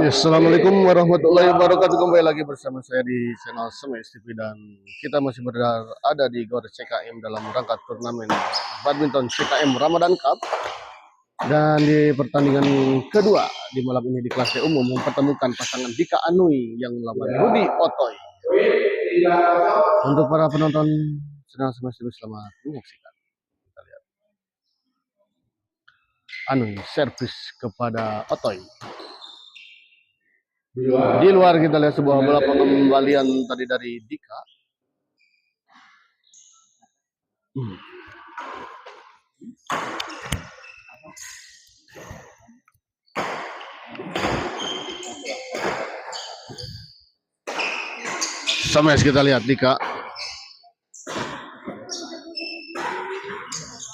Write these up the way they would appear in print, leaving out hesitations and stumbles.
Assalamualaikum warahmatullahi wabarakatuh. Kembali lagi bersama saya di channel Semes TV dan kita masih berada di GOR CKM dalam rangka turnamen badminton CKM Ramadan Cup. Dan di pertandingan kedua di malam ini di kelas D umum mempertemukan pasangan Dika Anui yang melawan Rudi Otoy. Untuk para penonton channel Semes TV, selamat menyaksikan. Kita lihat Anui servis kepada Otoy. Di luar kita lihat sebuah bola pengembalian tadi dari Dika. Semes kita lihat Dika.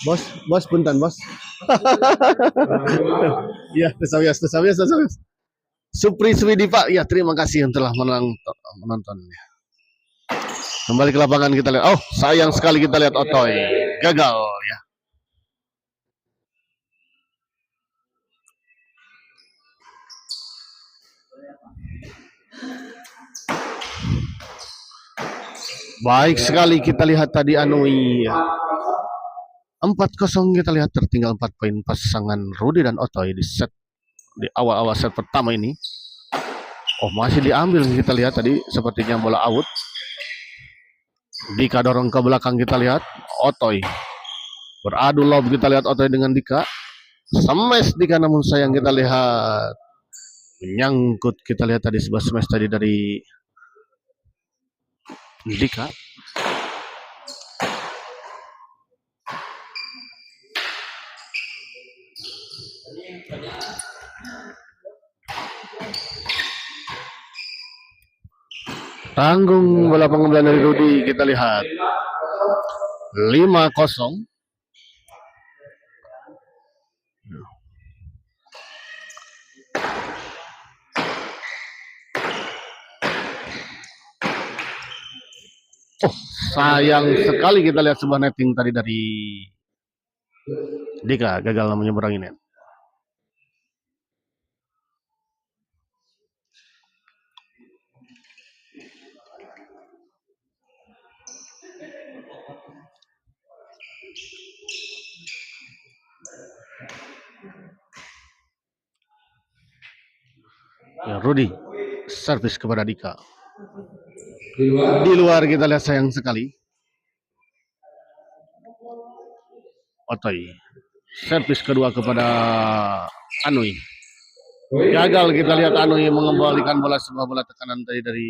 Bos punten bos. Ya, tesawias. Supri Swidi Pak, ya terima kasih yang telah menonton. Kembali ke lapangan kita lihat. Oh, sayang sekali kita lihat Otoy gagal ya. Baik sekali kita lihat tadi Anui. 4-0 kita lihat, tertinggal 4 poin pasangan Rudi dan Otoy di awal-awal set pertama ini. Oh, masih diambil kita lihat tadi sepertinya bola out. Dika dorong ke belakang kita lihat. Otoy beradu lob kita lihat Otoy dengan Dika. Smash Dika namun sayang kita lihat menyangkut kita lihat tadi sebuah smash tadi dari Dika. Tanggung bola pengembalian dari Rudi kita lihat 5-0. Oh, sayang sekali kita lihat sebuah netting tadi dari Dika, gagal menyeberangi net. Ya, Rudi servis kepada Dika. Di luar kita lihat sayang sekali. Otoy servis kedua kepada Anui. Gagal kita lihat Anui mengembalikan sebuah bola tekanan tadi dari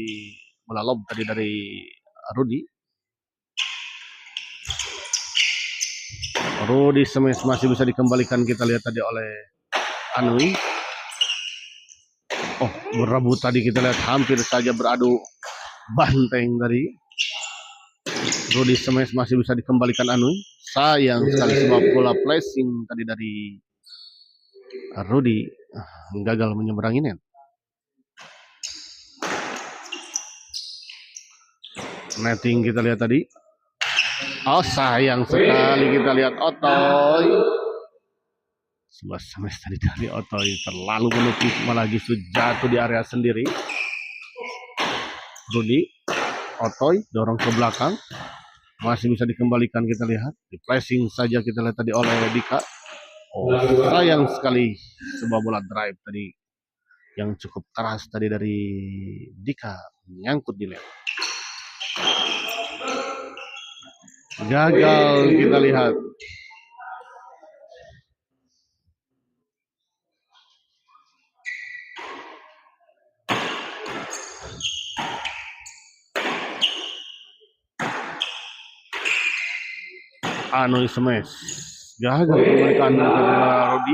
bola lob tadi dari Rudi. Rudi smash masih bisa dikembalikan kita lihat tadi oleh Anui. Oh, berebut tadi kita lihat hampir saja beradu banteng dari Rudi smash masih bisa dikembalikan Anui. Sayang sekali sebuah bola flashing tadi dari Rudi gagal menyeberangi net. Netting kita lihat tadi. Oh, sayang sekali kita lihat Otoy. Sebuah smash tadi dari Otoy terlalu menukik, malah justru jatuh di area sendiri. Rudi, Otoy dorong ke belakang. Masih bisa dikembalikan kita lihat. Di flashing saja kita lihat tadi oleh Dika. Oh, sayang sekali sebuah bola drive tadi yang cukup keras tadi dari Dika menyangkut di net. Gagal kita lihat. Anui smash gagal kembalikan kepada Rudi.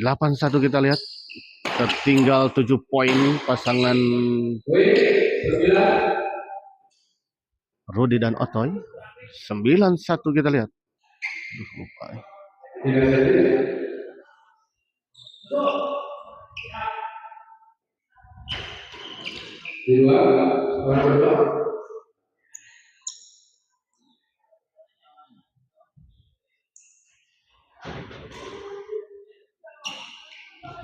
Delapan 1 kita lihat, tertinggal 7 poin pasangan Rudi dan Otoy. 9-1 kita lihat. Aduh, lupa.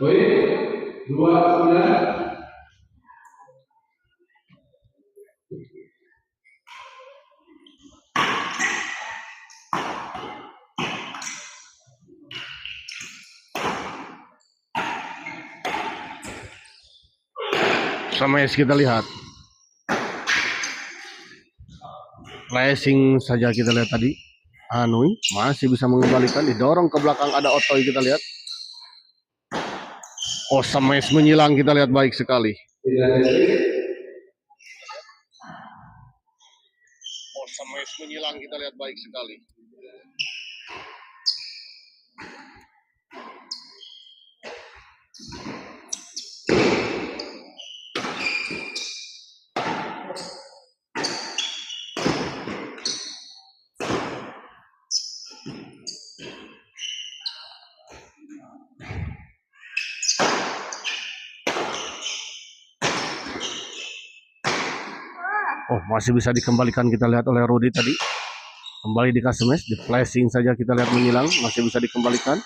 Smash kita lihat. Flashing saja kita lihat tadi. Anui masih bisa mengembalikan, didorong ke belakang, ada Otoy kita lihat. Oh, smash menyilang kita lihat baik sekali. Oh, smash menyilang kita lihat baik sekali. Oh, masih bisa dikembalikan kita lihat oleh Rudy tadi. Kembali dikasih smash, di flashing saja kita lihat menyilang, masih bisa dikembalikan.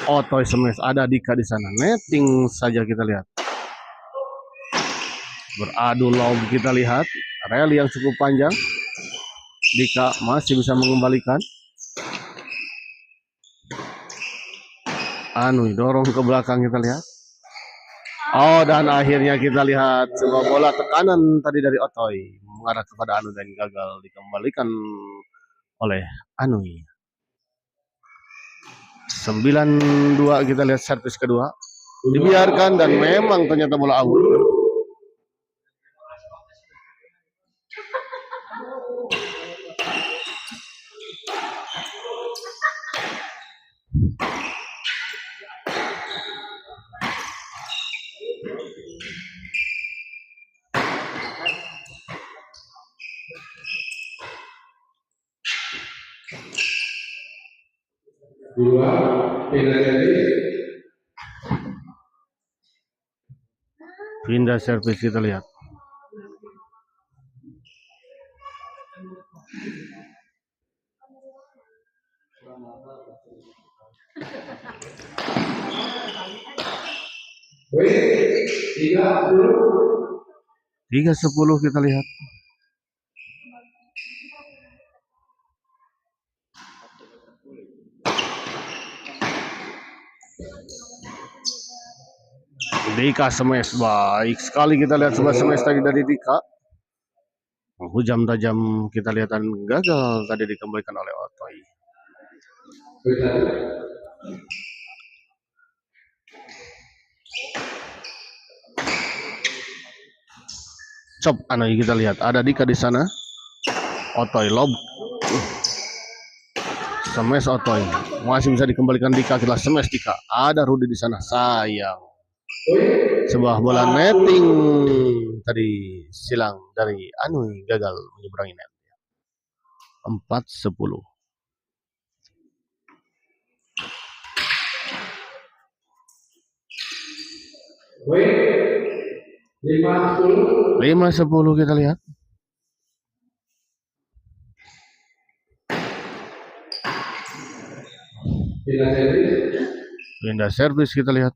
Otoy smash, ada Dika di sana. Netting saja kita lihat. Beradu lob kita lihat. Rally yang cukup panjang. Dika masih bisa mengembalikan. Anui dorong ke belakang kita lihat. Oh, dan akhirnya kita lihat sebuah bola tekanan tadi dari Otoy mengarah kepada Anu dan gagal dikembalikan oleh Anui. 9-2 kita lihat servis kedua. Dibiarkan dan memang ternyata bola out. Pindah servis kita lihat. Tiga 10 kita lihat. Dika smash, baik sekali kita lihat sebuah smash tadi dari Dika. Hujam tajam kita lihat dan gagal tadi dikembalikan oleh Otoy. Cop Anui kita lihat, ada Dika di sana. Otoy lob. Smash Otoy. Masih bisa dikembalikan Dika, kita smash Dika. Ada Rudy di sana, sayang. Sebuah bola netting tadi silang dari Anui, gagal menyeberangi net. 4-10. Lima 10 kita lihat. Pindah servis kita lihat.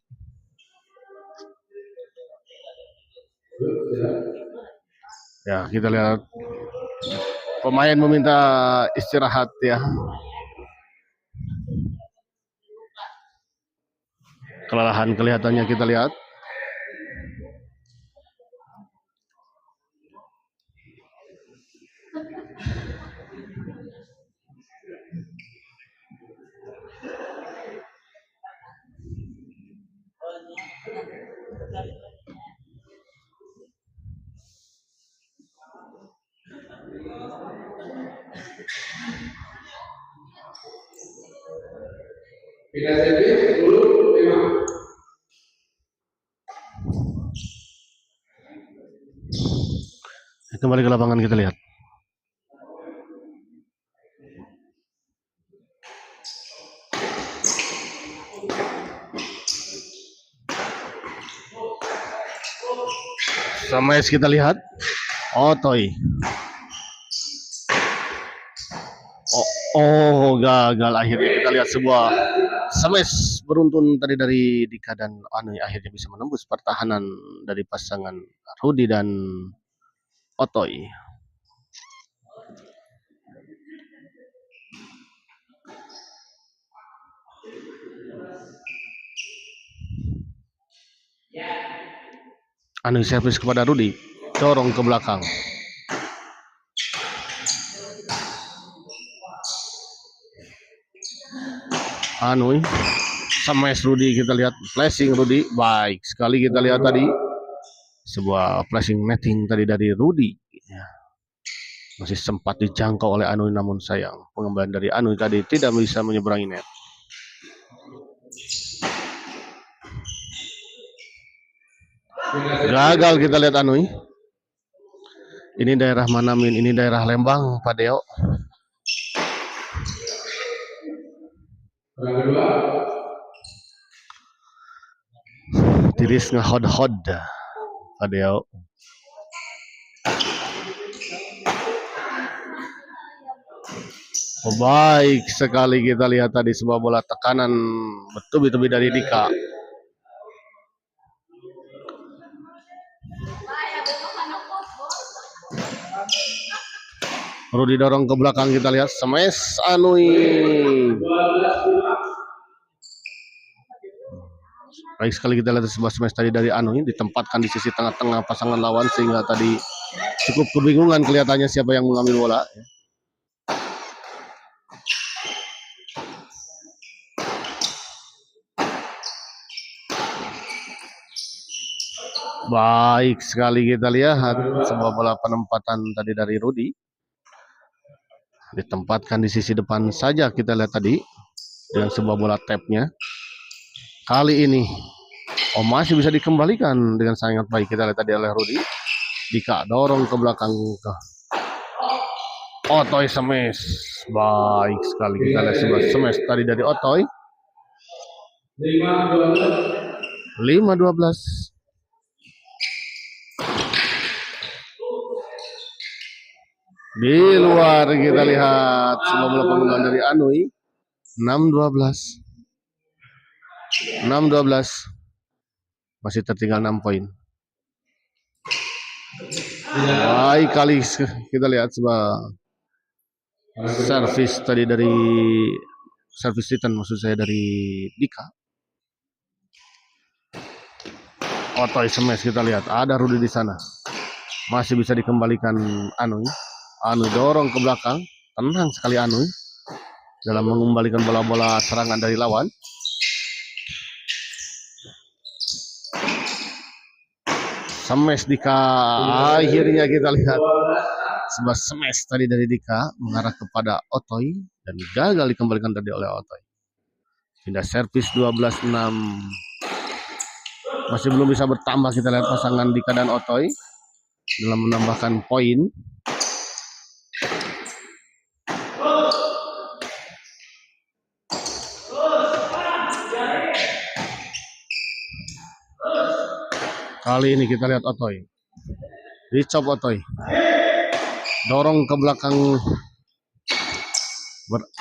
Ya, kita lihat pemain meminta istirahat ya. Kelelahan kelihatannya kita lihat. Kembali ke lapangan kita lihat. Smash kita lihat. Otoy. Oh, gagal akhirnya. Kita lihat sebuah smash beruntun tadi dari Dika dan Anu akhirnya bisa menembus pertahanan dari pasangan Rudi dan Otoy. Anu servis kepada Rudi, dorong ke belakang. Anu smash Rudi, kita lihat flashing Rudi, baik sekali kita lihat tadi sebuah flashing netting tadi dari Rudi. Masih sempat dijangkau oleh Anu, namun sayang pengembalian dari Anu tadi tidak bisa menyeberangi net. Gagal kita lihat Anu. Ini daerah mana Min? Ini daerah Lembang, Pak Deo. Tiris ngehod-hod, Pak Deo. Oh, baik sekali kita lihat tadi sebuah bola tekanan bertubi-tubi dari Dika. Rudi dorong ke belakang, kita lihat smash Anui. Baik sekali kita lihat sebuah smash tadi dari Anui, ditempatkan di sisi tengah-tengah pasangan lawan sehingga tadi cukup kebingungan kelihatannya siapa yang mengambil bola. Baik sekali kita lihat sebuah bola penempatan tadi dari Rudi. Ditempatkan di sisi depan saja kita lihat tadi dengan sebuah bola tap-nya. Kali ini masih bisa dikembalikan dengan sangat baik kita lihat tadi oleh Rudi. Dika dorong ke belakang ke Otoy smash. Baik sekali kita lihat sebuah smash tadi dari Otoy. 5-12. Di luar kita lihat sebuah bola pengembalian dari Anui. 6-12. 6-12. Masih tertinggal 6 poin. Baik kali kita lihat sebuah servis tadi dari servis return maksud saya dari Dika. Otoy smash kita lihat ada Rudi di sana. Masih bisa dikembalikan Anu. Anu dorong ke belakang. Tenang sekali Anu dalam mengembalikan bola-bola serangan dari lawan. Smash Dika, akhirnya kita lihat sebuah smash tadi dari Dika mengarah kepada Otoy dan gagal dikembalikan tadi oleh Otoy. Pindah servis 12-6. Masih belum bisa bertambah kita lihat pasangan Dika dan Otoy dalam menambahkan poin. Kali ini kita lihat Otoy. Dicop Otoy. Dorong ke belakang.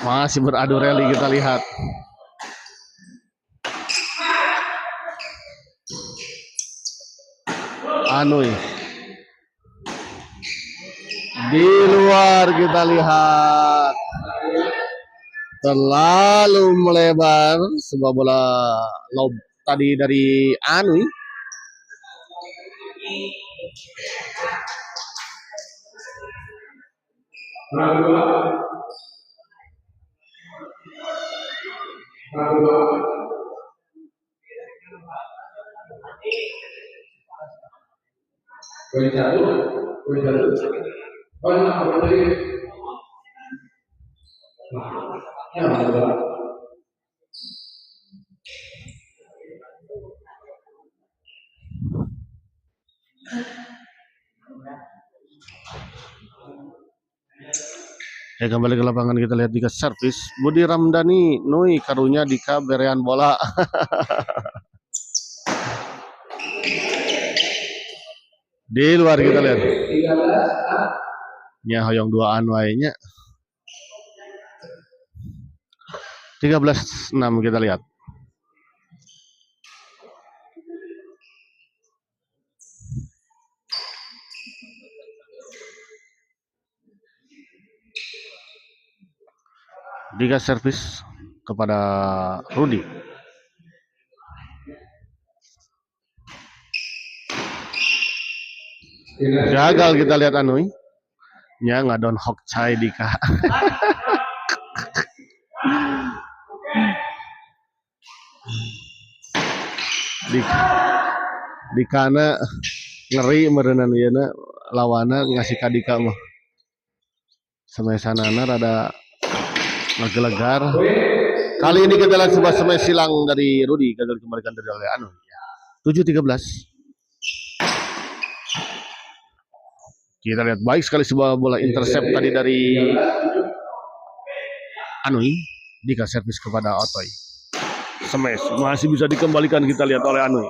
Masih beradu rally kita lihat. Anui. Di luar kita lihat. Terlalu melebar sebuah bola lob tadi dari Anui. Kembali ke lapangan kita lihat Dika servis. Budi Ramdhani Nui karunya Dika berean bola. Di luar kita lihat. Nya hoyong 2an wae nya. 13-6 kita lihat. Dika servis kepada Rudy. Gagal kita lihat Anui. Ya ngadon Hok Chai Dika. Dikana ngeri merenang yeuna lawana ngasih kadika mah. Semesanana rada ngegelegar. Kali ini kita lihat sebuah semes silang dari Rudy, gagal dikembalikan dari oleh Anu. 7-13. Kita lihat baik sekali sebuah bola intercept tadi dari Anui. Dika servis kepada Otoy. Smash masih bisa dikembalikan, kita lihat oleh Anui.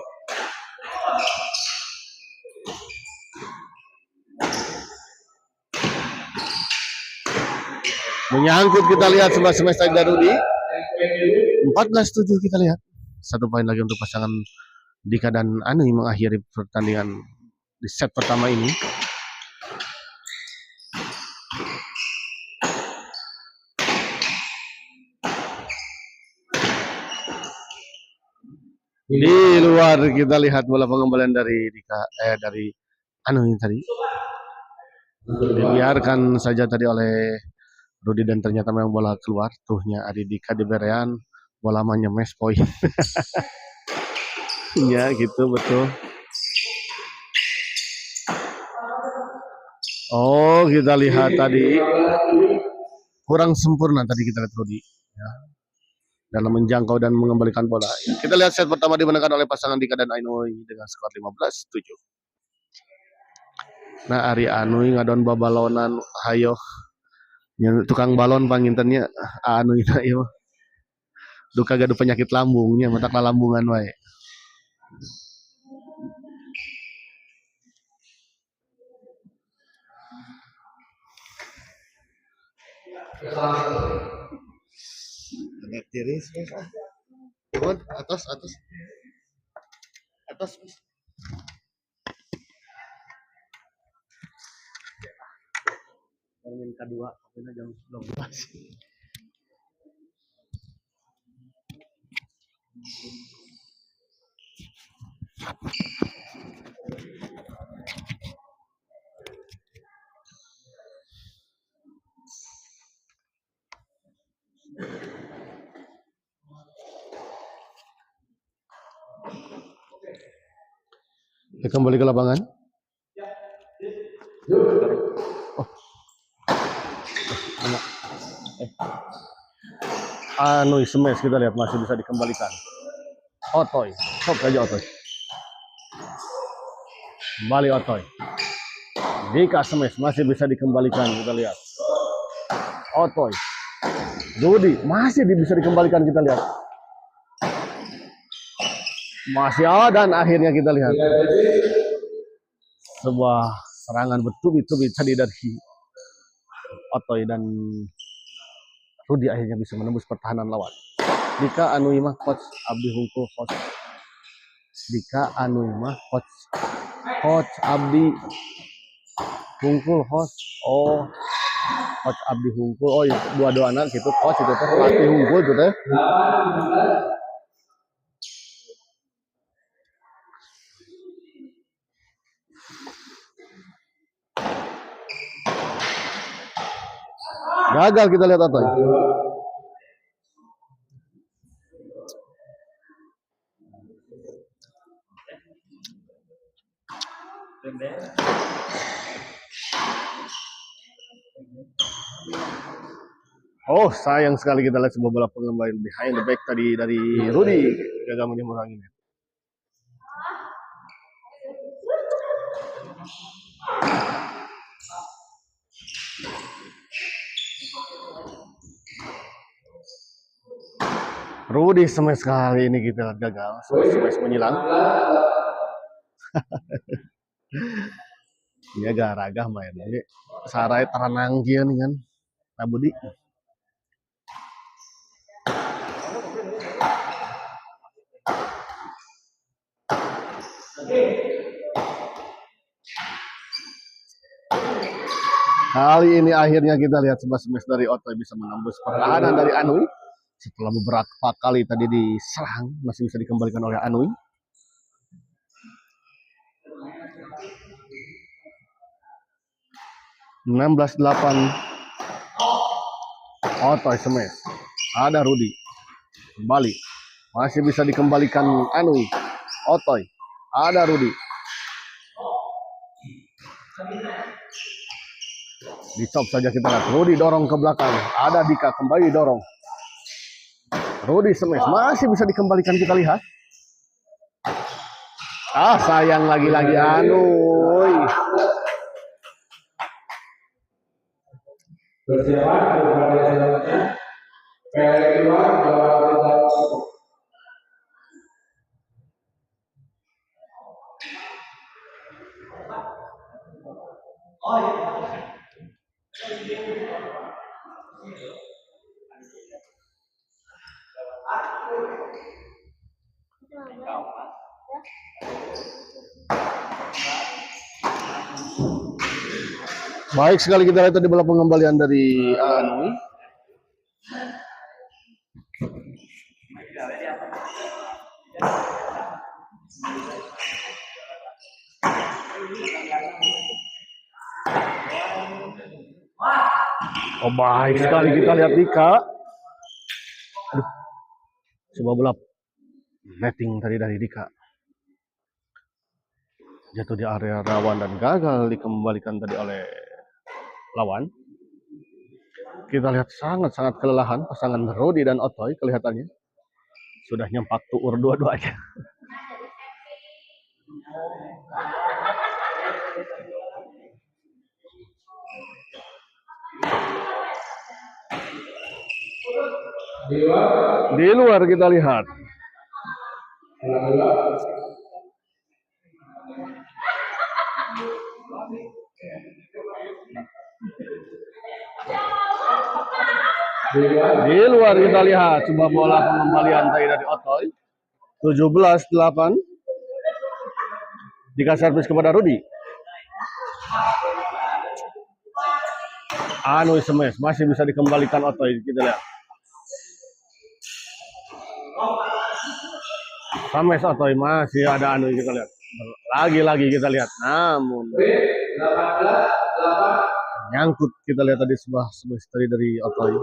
Menyangkut, kita lihat sebuah smash tadi dari Rudy. 14-7 kita lihat. 1 poin lagi untuk pasangan Dika dan Anui mengakhiri pertandingan di set pertama ini. Di luar kita lihat bola pengembalian dari Dika, dari Anui tadi. Dibiarkan saja tadi oleh Rudy dan ternyata memang bola keluar. Tuhnya Adi Dika di berean, bola menyemes poin. Ya gitu betul. Oh kita lihat tadi kurang sempurna tadi kita lihat Rudy ya, dalam menjangkau dan mengembalikan bola. Kita lihat set pertama dimenangkan oleh pasangan Dika dan Anui dengan skor 15-7. Nah Ari Anui ngadon babalonan hayo tukang balon pangintennya Anui na ieu. Duka gaduh penyakit lambungnya, mata lambungan wae. Agak tiris ya. Atas. Termin kedua, pokoknya jam 12. Kembali ke lapangan. Anui smash kita lihat masih bisa dikembalikan. Otoy, stop saja Otoy. Kembali Otoy. Dika smash masih bisa dikembalikan, kita lihat. Otoy. Rudy masih bisa dikembalikan, kita lihat. Masih dan akhirnya kita lihat sebuah serangan bertubi-tubi tadi dari Otoy dan Rudy akhirnya bisa menembus pertahanan lawan. Dika Anui mah coach Abdi Hungkul host. Dika Anui mah coach Abdi Hungkul host. Oh, coach Abdi Hungkul. Oh, ya, dua anak gitu coach itu teh pelatih Hungkul itu teh. Gagal kita lihat Otoy. Oh, sayang sekali kita lihat sebuah bola pengembalian behind the back tadi dari Rudy, gagal menyeberanginya. Rudy smash sekali ini kita gagal, smash menyilang. Ini agak ragah main. Ini sarai taranang kieu nih kan. Nah Budi. Kali ini akhirnya kita lihat sebuah smash dari Otoy bisa menembus pertahanan dari Anui. Setelah beberapa kali tadi diserang, masih bisa dikembalikan oleh Anui. (16-8) Otoy smash. Ada Rudy. Kembali. Masih bisa dikembalikan Anui. Otoy. Ada Rudy. Dicop saja kita lihat. Rudy dorong ke belakang. Ada Dika kembali dorong. Rudy smash. Masih bisa dikembalikan kita lihat. Sayang lagi-lagi Anui. Persiapan kepada selanjutnya. Keluar bahwa kita Baik sekali kita lihat tadi bola pengembalian dari Anui. Baik sekali kita lihat Dika. Aduh, sebuah bola netting tadi dari Dika. Jatuh di area rawan dan gagal dikembalikan tadi oleh lawan. Kita lihat sangat-sangat kelelahan pasangan Rudy dan Otoy kelihatannya. Sudah nyempak tuur dua-duanya. Di luar kita lihat. Di luar kita lihat sebuah bola pengembalian tadi dari Otoy. 17-8. Dika servis kepada Rudy. Anui smash masih bisa dikembalikan Otoy, kita lihat. Smash Otoy masih ada Anui, kita lihat. Lagi-lagi kita lihat. Namun nyangkut kita lihat tadi sebuah smash tadi dari Otoy.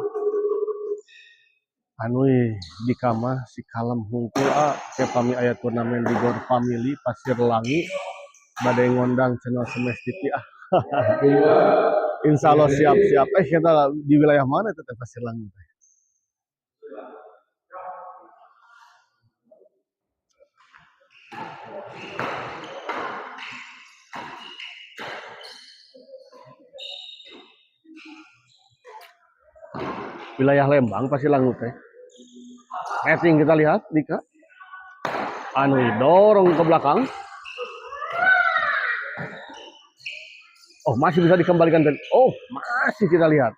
Anui di kama si kalem hungkul ke pami ayat turnamen di Gor Family Pasir Langi badai ngondang channel smash TV Insya Allah siap-siap. Kita di wilayah mana itu Pasir Langi? Wilayah Lembang Pasir Langi teh. Netting kita lihat Dika. Anui dorong ke belakang. Masih bisa dikembalikan dan masih kita lihat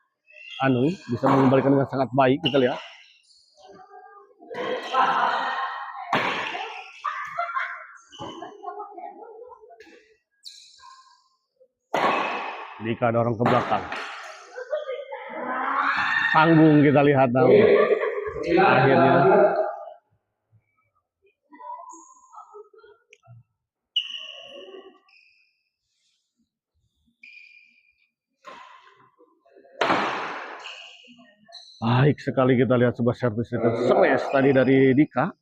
Anui bisa mengembalikan dengan sangat baik, kita lihat. Dika dorong ke belakang. Tanggung kita lihat akhirnya. Baik sekali kita lihat sebuah servis smash tadi dari Dika.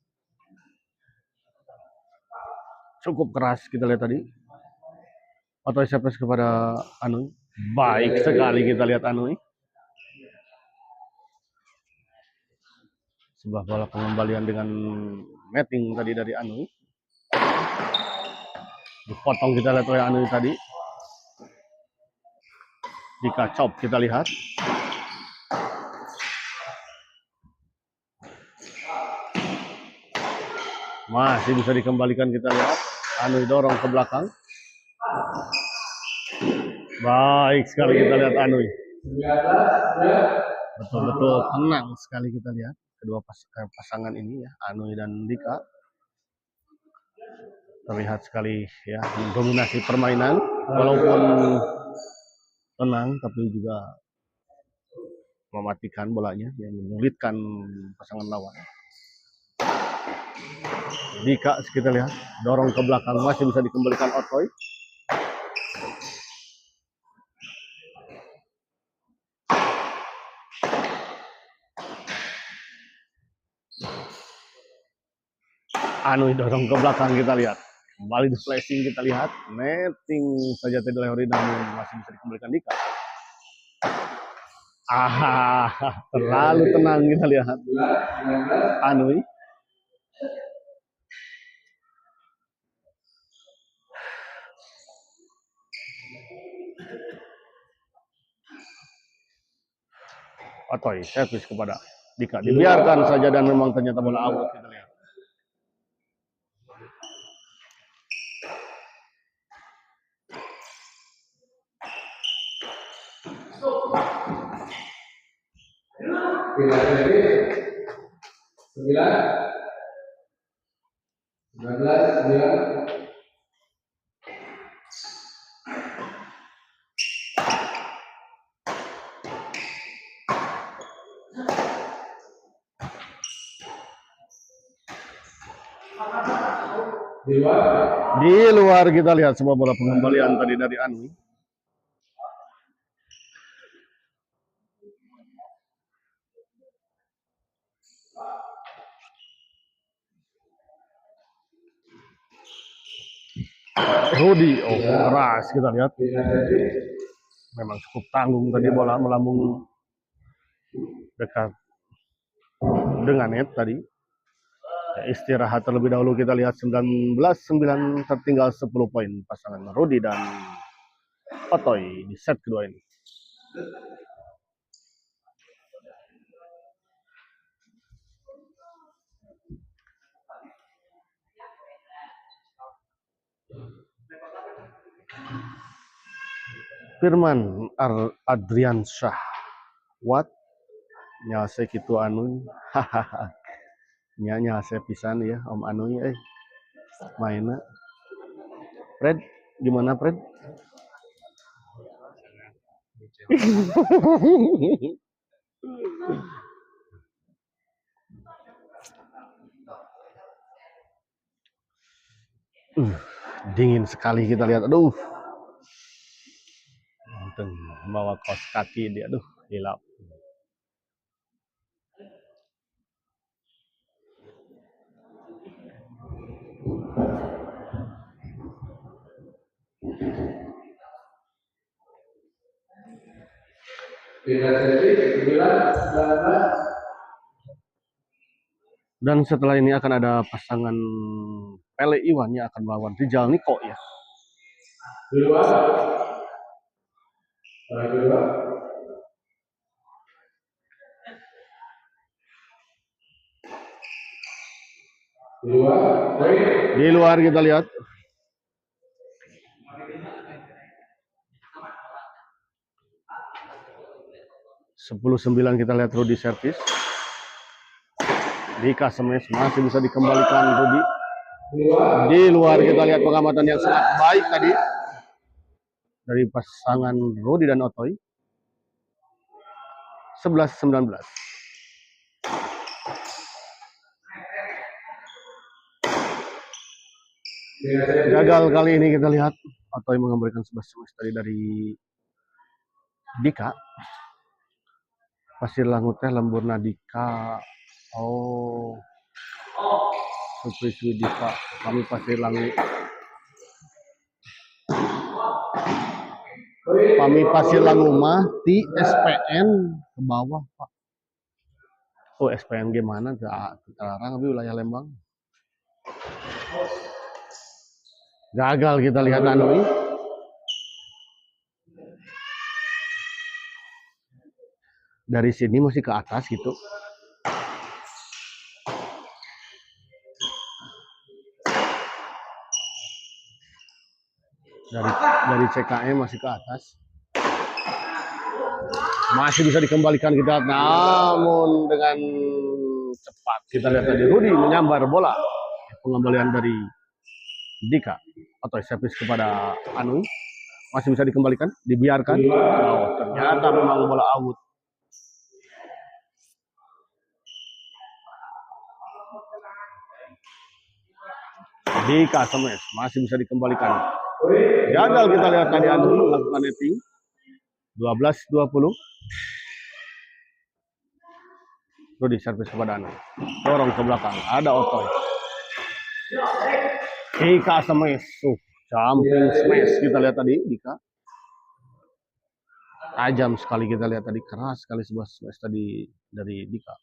Cukup keras kita lihat tadi. Atau servis kepada Anui. Baik sekali kita lihat Anui. Sebuah bola pengembalian dengan netting tadi dari Anui. Dipotong kita lihat oleh Anui tadi. Dika chop kita lihat. Masih bisa dikembalikan kita lihat. Anui dorong ke belakang. Baik sekali kita lihat Anui. Betul-betul tenang sekali kita lihat kedua pasangan ini ya, Anui dan Dika. terlihat sekali ya mendominasi permainan walaupun tenang tapi juga mematikan bolanya yang menyulitkan pasangan lawan. Dika kita lihat dorong ke belakang masih bisa dikembalikan Otoy. Anu dorong ke belakang kita lihat. Kembali di flashing kita lihat. Netting saja tadi oleh Rodi namun masih bisa dikembalikan Dika. Terlalu tenang kita lihat. Anui. Otoy servis kepada Dika. Dibiarkan saja dan memang ternyata bola out kita lihat. Di luar kita lihat semua bola pengembalian tadi dari Anui. Rudi, keras kita lihat. Memang cukup tanggung tadi bola melambung dekat dengan net tadi. Istirahat terlebih dahulu kita lihat 19-9 tertinggal 10 poin pasangan Rudi dan Otoy di set kedua ini. Firman Adrian Syah Wat nyase kitu Anu nyase pisan ya Om Anu mainnya. Fred gimana Fred? Dingin sekali kita lihat. Aduh. Bawa kaos kaki dia, aduh, hilap. Dan setelah ini akan ada pasangan Pele Iwan yang akan melawan Rijal Niko ya. Di luar kita lihat. Sepuluh 9 kita lihat Rudi servis. Dika smash masih bisa dikembalikan Rudi. Di luar kita lihat pengamatan yang sangat baik tadi dari pasangan Rudi dan Otoy. 11-19. Gagal kali ini kita lihat Otoy mengembalikan 11 smash tadi dari Dika. Pasir langu teh lembur Dika. Oh. Surprise Dika. Kami pasir langu. Kami pasir langu mah di SPN ke bawah, Pak. Oh, SPN gimana? Terlarang tapi wilayah Lembang. Gagal kita lihat Anui. Dari sini masih ke atas gitu. Dari CKM masih ke atas. Masih bisa dikembalikan kita, namun dengan cepat kita lihat tadi Rudi menyambar bola. Pengembalian dari Dika atau servis kepada Anui, masih bisa dikembalikan, dibiarkan. Oh, ternyata memang bola out. Dika smash, masih bisa dikembalikan. Gagal kita lihat tadi Anui melakukan netting. 12-20. Rudy servis kepada Anui. Dorong ke belakang, ada Otoy. Dika smash, jumping smash kita lihat tadi Dika. Tajam sekali kita lihat tadi, keras sekali sebuah smash tadi dari Dika.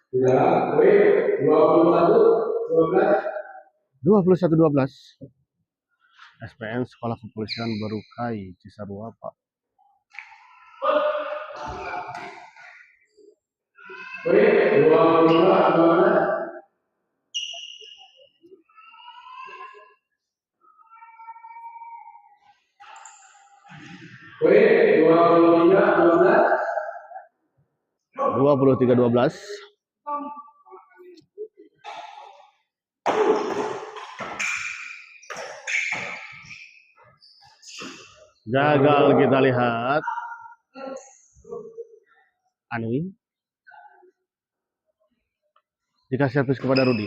21-12. SPN Sekolah Kepolisian Barukai Cisarua, Pak. Dua 23-12. Gagal kita lihat Anui. Dikasih servis kepada Rudy.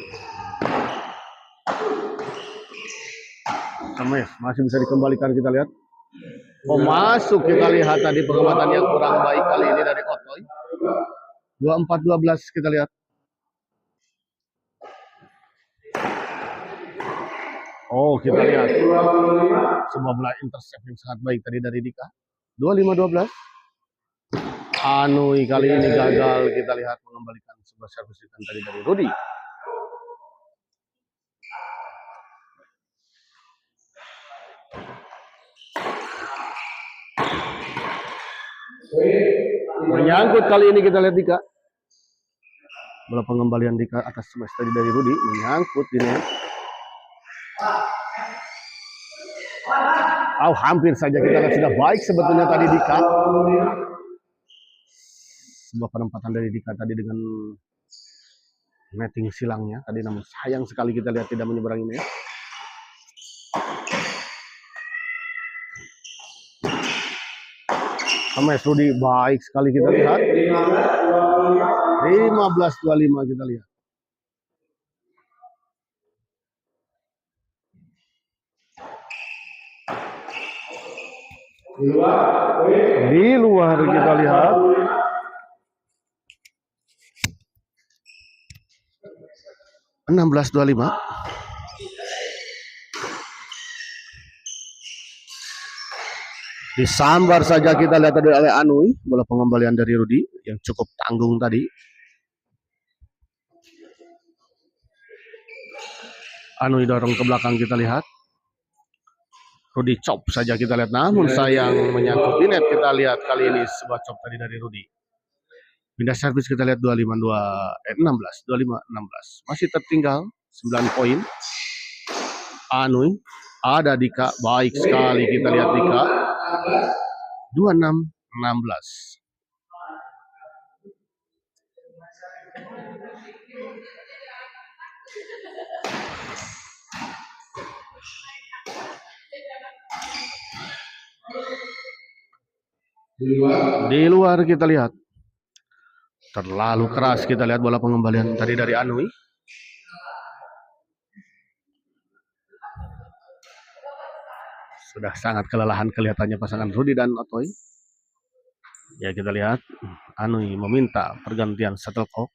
Smash masih bisa dikembalikan kita lihat. Oh, masuk kita lihat tadi pengamatan yang kurang baik kali ini dari Otoy. 24-12 kita lihat. Oh, kita lihat sebuah bola intercept yang sangat baik tadi dari Dika. 25-12. Anui kali ini gagal kita lihat mengembalikan sebuah servis tadi dari Rudy. Menyangkut kali ini kita lihat Dika. Bola pengembalian Dika atas smash tadi dari Rudy menyangkut di net. Oh, hampir saja kita lihat sudah baik sebetulnya tadi Dika. Sebuah penempatan dari Dika tadi dengan netting silangnya tadi, namun sayang sekali kita lihat tidak menyeberangi net. Smash Rudy baik sekali kita lihat. 15-25 kita lihat. Di luar kita lihat. (16-25). Disambar saja kita lihat tadi oleh Anui, bola pengembalian dari Rudy yang cukup tanggung tadi. Anui dorong ke belakang kita lihat. Rudy chop saja kita lihat, namun sayang menyangkut di net. Kita lihat kali ini sebuah chop tadi dari Rudy. Pindah servis kita lihat 25-16. Masih tertinggal 9 poin. Anui, ada Dika, baik sekali kita lihat Dika. 26-16. Di luar kita lihat. Terlalu keras kita lihat bola pengembalian tadi dari Anui. Sudah sangat kelelahan kelihatannya pasangan Rudy dan Otoy. Ya, kita lihat Anui meminta pergantian shuttlecock.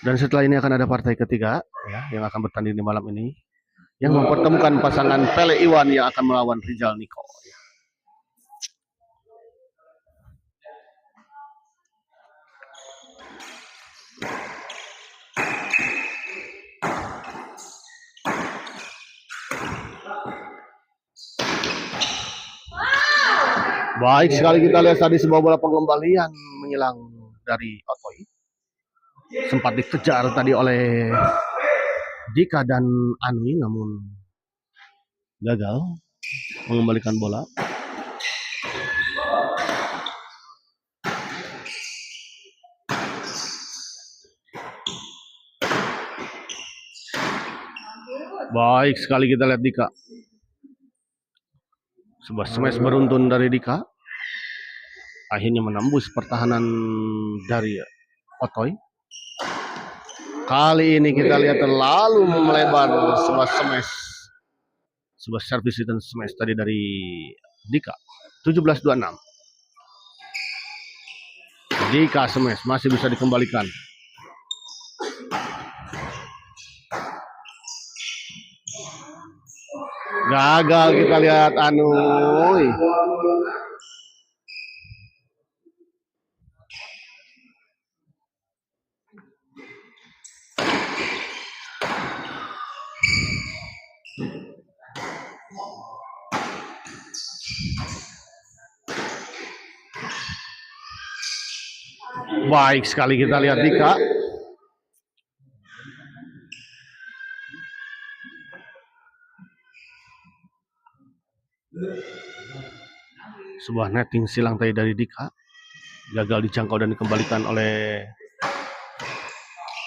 Dan setelah ini akan ada partai ketiga ya, yang akan bertanding di malam ini, yang mempertemukan pasangan Pele Iwan yang akan melawan Rizal Niko. Baik sekali kita lihat tadi sebuah bola pengembalian menyilang dari Otoy. Sempat dikejar tadi oleh Dika dan Anui, namun gagal mengembalikan bola. Baik sekali kita lihat Dika. Sebuah smash beruntun dari Dika. Akhirnya menembus pertahanan dari Otoy. Kali ini kita lihat terlalu melebar sebuah smash. Sebuah service return smash tadi dari Dika. 17-26. Dika smash masih bisa dikembalikan. Gagal kita lihat Anuy. Baik sekali kita lihat Dika. Sebuah netting silang tadi dari Dika. Gagal dijangkau dan dikembalikan oleh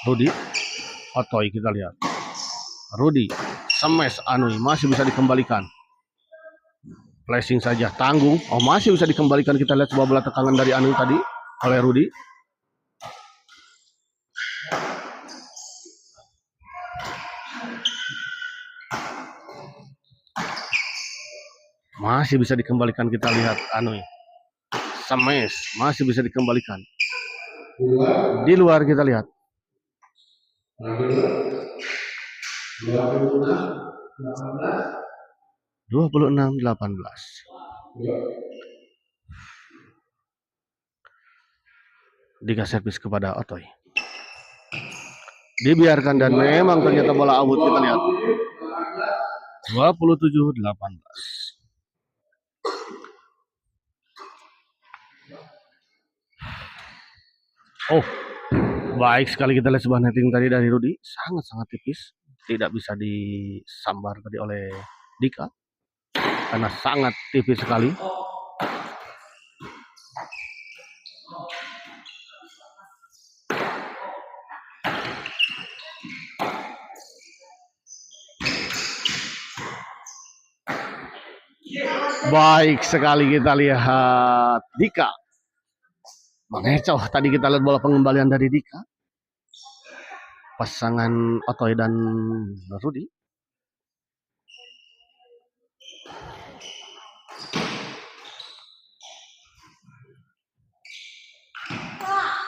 Rudy. Otoy kita lihat. Rudy smash Anuy masih bisa dikembalikan. Flashing saja tanggung. Oh masih bisa dikembalikan. Kita lihat sebuah bola tekangan dari Anuy tadi oleh Rudy. Masih bisa dikembalikan kita lihat Anuy. Smash masih bisa dikembalikan. Di luar kita lihat. 26-18. Dika servis kepada Otoy. Dibiarkan dan memang ternyata bola out kita lihat. 27-18. Oh, baik sekali kita lihat sebuah netting tadi dari Rudy. Sangat-sangat tipis. Tidak bisa disambar tadi oleh Dika. Karena sangat tipis sekali. Baik sekali kita lihat Dika. Mengecoh tadi kita lihat bola pengembalian dari Dika. Pasangan Otoy dan Rudy.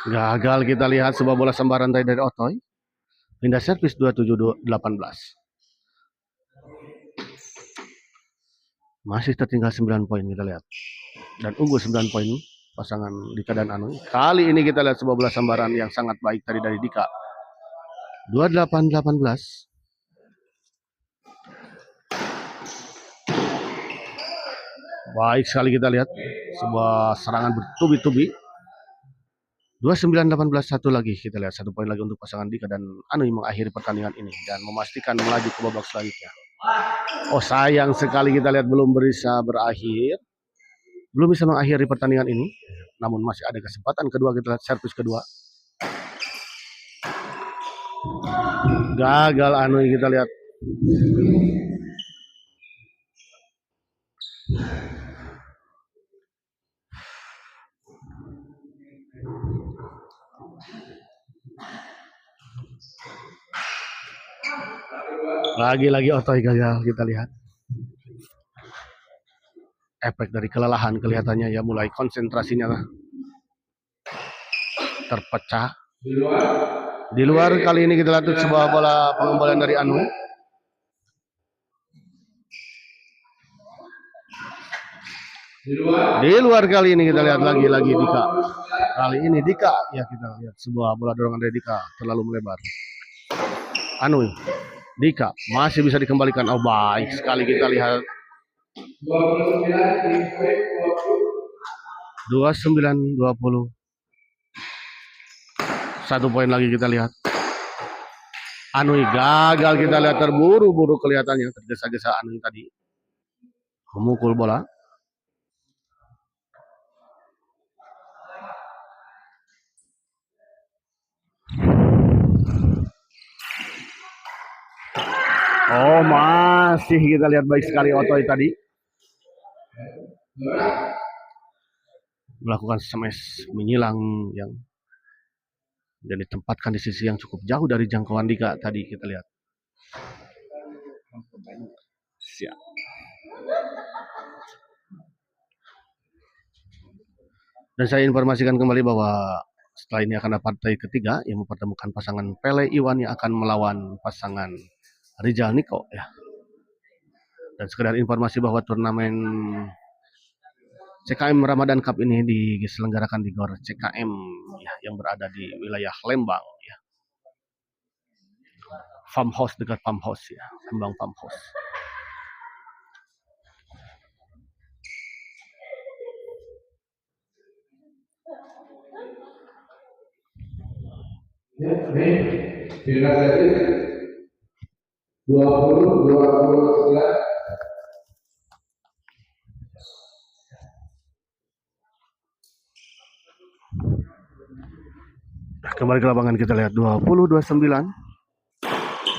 Gagal kita lihat sebuah bola sambaran tadi dari Otoy. Pindah servis 27-18. Masih tertinggal 9 poin kita lihat. Dan unggul 9 poin pasangan Dika dan Anuy. Kali ini kita lihat sebuah bola sambaran yang sangat baik tadi dari Dika. 28-18. Baik sekali kita lihat sebuah serangan bertubi-tubi. 29-18, satu lagi kita lihat 1 poin lagi untuk pasangan Dika dan Anuy mengakhiri pertandingan ini dan memastikan melaju ke babak selanjutnya. Oh sayang sekali kita lihat belum bisa berakhir. Belum bisa mengakhiri pertandingan ini. Namun masih ada kesempatan kedua, kita lihat servis kedua. Gagal Anuy kita lihat. Lagi-lagi Otoy gagal kita lihat. Efek dari kelelahan kelihatannya ya, mulai konsentrasinya terpecah. Di luar kali ini kita lihat sebuah bola pengembalian dari Anuy. Di luar kali ini kita lihat lagi-lagi Dika. Kali ini Dika ya, kita lihat sebuah bola dorongan dari Dika terlalu melebar. Anuy, Dika masih bisa dikembalikan. Oh baik sekali kita lihat. 29-20. 1 poin lagi kita lihat. Anuy gagal kita lihat, terburu-buru kelihatannya, tergesa-gesa Anuy tadi. memukul bola. Oh, masih kita lihat baik sekali Otoy tadi melakukan smash menyilang yang dan ditempatkan di sisi yang cukup jauh dari jangkauan Dika tadi kita lihat. Siap. Dan saya informasikan kembali bahwa setelah ini akan ada partai ketiga yang mempertemukan pasangan Pele Iwan yang akan melawan pasangan Rizal Niko ya. Dan sekedar informasi bahwa turnamen CKM Ramadan Cup ini diselenggarakan di GOR CKM ya, yang berada di wilayah Lembang ya. Farmhouse, dekat Farmhouse ya, Lembang Farmhouse. Ya, ini dinasihati 20 Kembali ke lapangan kita lihat 20-29.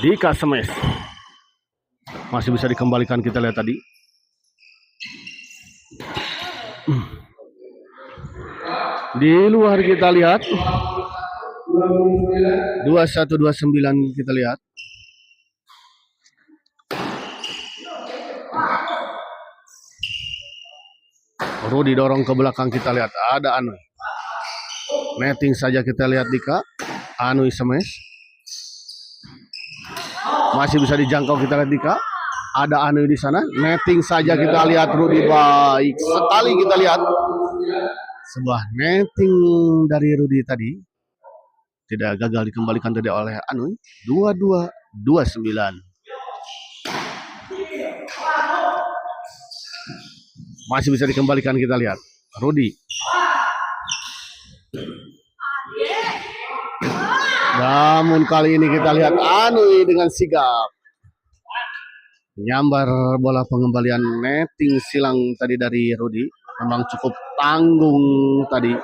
Dika smash. Masih bisa dikembalikan kita lihat tadi. Di luar kita lihat 21-29 kita lihat. Rudy dorong ke belakang kita lihat ada Anui. Netting saja kita lihat Dika. Anui smash. Masih bisa dijangkau kita lihat Dika. Ada Anui di sana. Netting saja kita lihat Rudy baik sekali kita lihat. Sebuah netting dari Rudy tadi tidak gagal dikembalikan tadi oleh Anui. 22-29. Masih bisa dikembalikan kita lihat Rudy. Namun kali ini kita lihat Anui dengan sigap menyambar bola pengembalian netting silang tadi dari Rudy. Memang cukup tanggung tadi.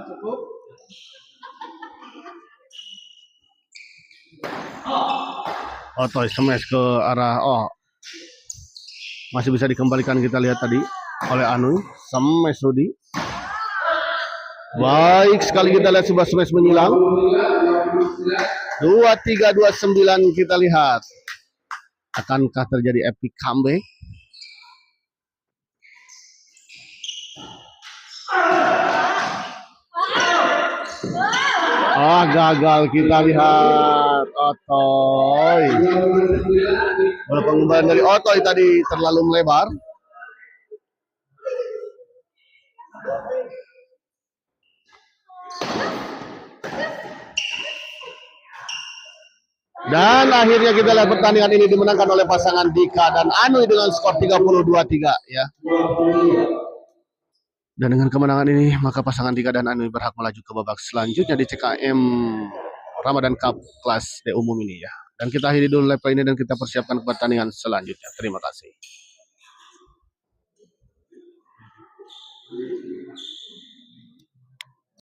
cukup. Otoy smash ke arah masih bisa dikembalikan kita lihat tadi oleh Anui. Smash Rudy. Baik sekali kita lihat sebuah smash menyilang. 23-29 kita lihat. Akankah terjadi epic comeback? Gagal kita lihat Otoy. Bola pengembalian dari Otoy tadi terlalu melebar. Dan akhirnya kita lihat pertandingan ini dimenangkan oleh pasangan Dika dan Anui dengan skor 32-3 ya. Dan dengan kemenangan ini maka pasangan Dika dan Anui berhak melaju ke babak selanjutnya di CKM Ramadan Cup kelas D umum ini ya. Dan kita akhiri dulu live ini dan kita persiapkan pertandingan selanjutnya. Terima kasih.